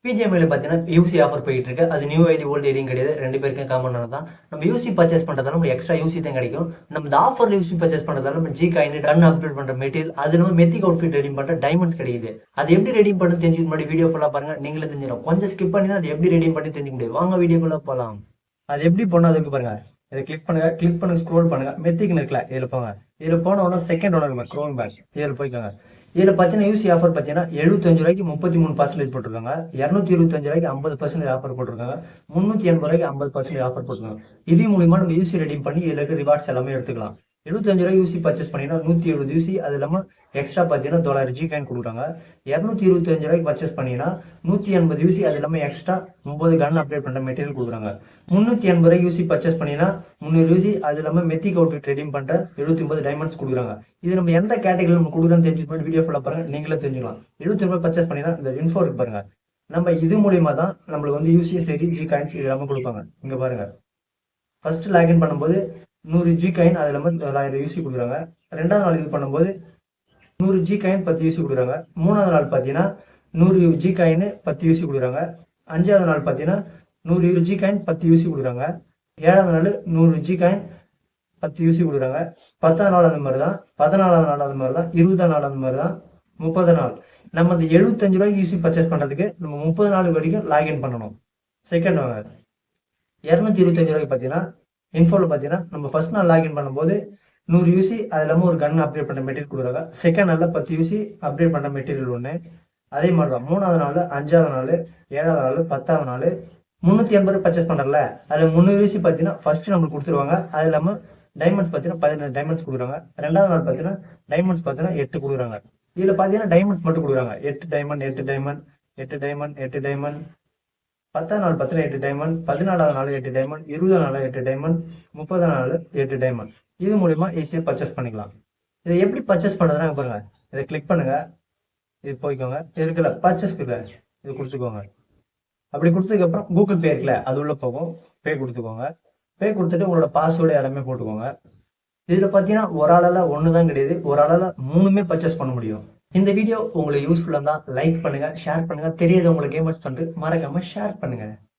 பிஜிஎம்ஐல பார்த்தீங்கன்னா UC offer போயிட்டு இருக்கு. அது நியூ ஐடி ஓல்டு ஐடியும் கிடையாது, ரெண்டு பேருக்கும் காமனான தான். நம்ம யூசி பர்ச்சேஸ் பண்றதால நம்ம எக்ஸ்ட்ரா யூசி தான் கிடைக்கும். நம்ம இந்த ஆஃபர் யூசி பர்ச்சேஸ் பண்றதால நம்ம ஜி காயின் டன் அப்டேட் பண்ற மெட்டீரியல், அது நம்ம மெத்திக் அவுட்ஃபிட் ரெடி பண்ற டைமண்ட்ஸ் கிடைக்குது. அது எப்படி ரெடி பண்ணு தெரிஞ்சுக்க முன்னாடி வீடியோ ஃபுல்லா பாருங்க, நீங்களே தெரிஞ்சிடும். கொஞ்சம் ஸ்கிப் பண்ணினா அது எப்படி ரெடி பண்ணி தெரிஞ்சுக்க முடியாது. வாங்க வீடியோக்குள்ள போலாம். அது எப்படி பண்ணணும் அதுக்கு பாருங்க. இதை கிளிக் பண்ணுங்க, கிளிக் பண்ணி ஸ்க்ரோல் பண்ணுங்க. மெத்திக்னு இருக்குல்ல, இதுல போங்க. இதுல போன உடனே செகண்ட் ஒன்று இருக்கும் க்ரோம் பேக், இதுல போய்க்கோங்க. இதுல பாத்தீங்கன்னா யூசி ஆஃபர் பாத்தீங்கன்னா 75 ரூபாய்க்கு 33% போட்டிருக்காங்க, 225 ரூபாய்க்கு 50% ஆஃபர் போட்டிருக்காங்க, 380 ரூபாய்க்கு 50% ஆஃபர் போட்டிருக்காங்க. இது மூலியமா நம்ம யூசி ரெடீம் பண்ணி இதுல இருக்க ரிவார்ட்ஸ் எல்லாமே எடுத்துக்கலாம். 75 ரூபாய் யூசி பர்ச்சேஸ் பண்ணினா 170 யூசி, அது இல்லாம எக்ஸ்ட்ரா பாத்தீங்கன்னா $1 காயின் கொடுக்குறாங்க. 225 ரூபாய்க்கு பர்ச்சேஸ் பண்ணீங்கன்னா 180 யூசி, அது இல்லாம எக்ஸ்ட்ரா 9 கன் அப்டேட் பண்ற மெட்டீரியல் கொடுக்குறாங்க. 380 ரூபாய் யூசி பர்ச்சேஸ் பண்ணீங்கன்னா 300 யூசி, அது இல்லாம மெத்திக் அவுட்ஃபிட் ரெடீம் பண்ற 79 டைமண்ட்ஸ் கொடுக்குறாங்க. இது நம்ம எந்த கேட்டகரியில் நம்ம கொடுக்குறோம்னு தெரிஞ்சுட்டு வீடியோ ஃபுல்லா பாருங்க, நீங்களே தெரிஞ்சுக்கலாம். 75 ரூபாய் பர்ச்சேஸ் பண்ணீங்கன்னா இந்த இன்ஃபோ இருக்கு பாருங்க. நம்ம இது மூலியமா தான் நம்மளுக்கு வந்து யூசி சரி ஜி காயின்ஸ் இது எல்லாமே கொடுப்பாங்க. இங்க பாருங்க, ஃபர்ஸ்ட் லாகின் பண்ணும்போது 100 ஜி காயின், அது இல்லாம 1000 யூசி கொடுக்குறாங்க. ரெண்டாவது நாள் இது பண்ணும்போது 100 ஜி காயின் 10 யூசி கொடுக்குறாங்க. மூணாவது நாள் பார்த்தீங்கன்னா 100 ஜி காயின் 10 யூசி கொடுக்குறாங்க. அஞ்சாவது நாள் பார்த்தீங்கன்னா 100 ஜி காயின் 10 யூசி கொடுக்குறாங்க. ஏழாவது நாள் 100 ஜி காயின் 10 யூசி கொடுக்குறாங்க. 10ஆவது நாள் அந்த மாதிரி தான், 14ஆவது நாள் அந்த மாதிரி தான், 20ஆவது நாள் அந்த மாதிரி தான், 30 நாள். நம்ம அந்த 75 ரூபாய்க்கு யூசி பர்ச்சேஸ் பண்றதுக்கு நம்ம 30 நாள் வரைக்கும் லாகின் பண்ணணும். செகண்ட் வாங்க, 225 ரூபாய்க்கு பார்த்தீங்கன்னா இன்ஃபோல பார்த்தீங்கன்னா நம்ம ஃபர்ஸ்ட் நாள் லாகின் பண்ணும்போது 100 யூசி, அது இல்லாமல் ஒரு கன் அப்டேட் பண்ண மெட்டீரியல் கொடுக்குறாங்க. செகண்ட் நாளில் 10 யூசி அப்டேட் பண்ண மெட்டீரியல் ஒன்று. அதே மாதிரி தான் மூணாவது நாள், அஞ்சாவது நாள், ஏழாவது நாள், 10ஆவது நாள் 380 பர்ச்சேஸ் பண்ணுறல, அதில் 300 யூசி பார்த்தீங்கன்னா ஃபர்ஸ்ட் நம்மளுக்கு கொடுத்துருவாங்க. அது இல்லாமல் டைமண்ட்ஸ் பார்த்தீங்கன்னா 15 டைமண்ட்ஸ் கொடுக்குறாங்க. ரெண்டாவது நாள் பார்த்தீங்கன்னா டைமண்ட்ஸ் பார்த்தீங்கன்னா 8 கொடுக்குறாங்க. இதில் பார்த்தீங்கன்னா டைமண்ட்ஸ் மட்டும் கொடுக்குறாங்க. 8 டைமண்ட், 8 டைமண்ட், 8 டைமண்ட், 8 டைமண்ட். 10ஆவது நாள் பார்த்தீங்கன்னா 8 டைமண்ட், 14ஆவது நாள் 8 டைமண்ட், 20ஆவது நாள் 8 டைமண்ட், 30ஆவது நாள் 8 டைமண்ட். இது மூலியமா ஈஸியாக பர்ச்சேஸ் பண்ணிக்கலாம். இதை எப்படி பர்ச்சேஸ் பண்ணுறதுனா பாருங்க, இதை கிளிக் பண்ணுங்க, இது போய்க்கோங்க. இது இருக்குல்ல பர்ச்சேஸ் இருக்குல்ல, இது கொடுத்துக்கோங்க. அப்படி கொடுத்ததுக்கு அப்புறம் கூகுள் பே இருக்குல்ல, அது உள்ள போகும். பே கொடுத்துக்கோங்க. பே கொடுத்துட்டு உங்களோட பாஸ்வேர்டு எல்லாமே போட்டுக்கோங்க. இதுல பாத்தீங்கன்னா ஒரு ஆளால ஒண்ணுதான் கிடையாது, ஒரு ஆளால 3மே பர்ச்சேஸ் பண்ண முடியும். இந்த வீடியோ உங்களுக்கு யூஸ்ஃபுல்லா இருந்தா லைக் பண்ணுங்க, ஷேர் பண்ணுங்க. தெரியாத உங்களுக்கு கேமர்ஸ் பண்றது மறக்காம ஷேர் பண்ணுங்க.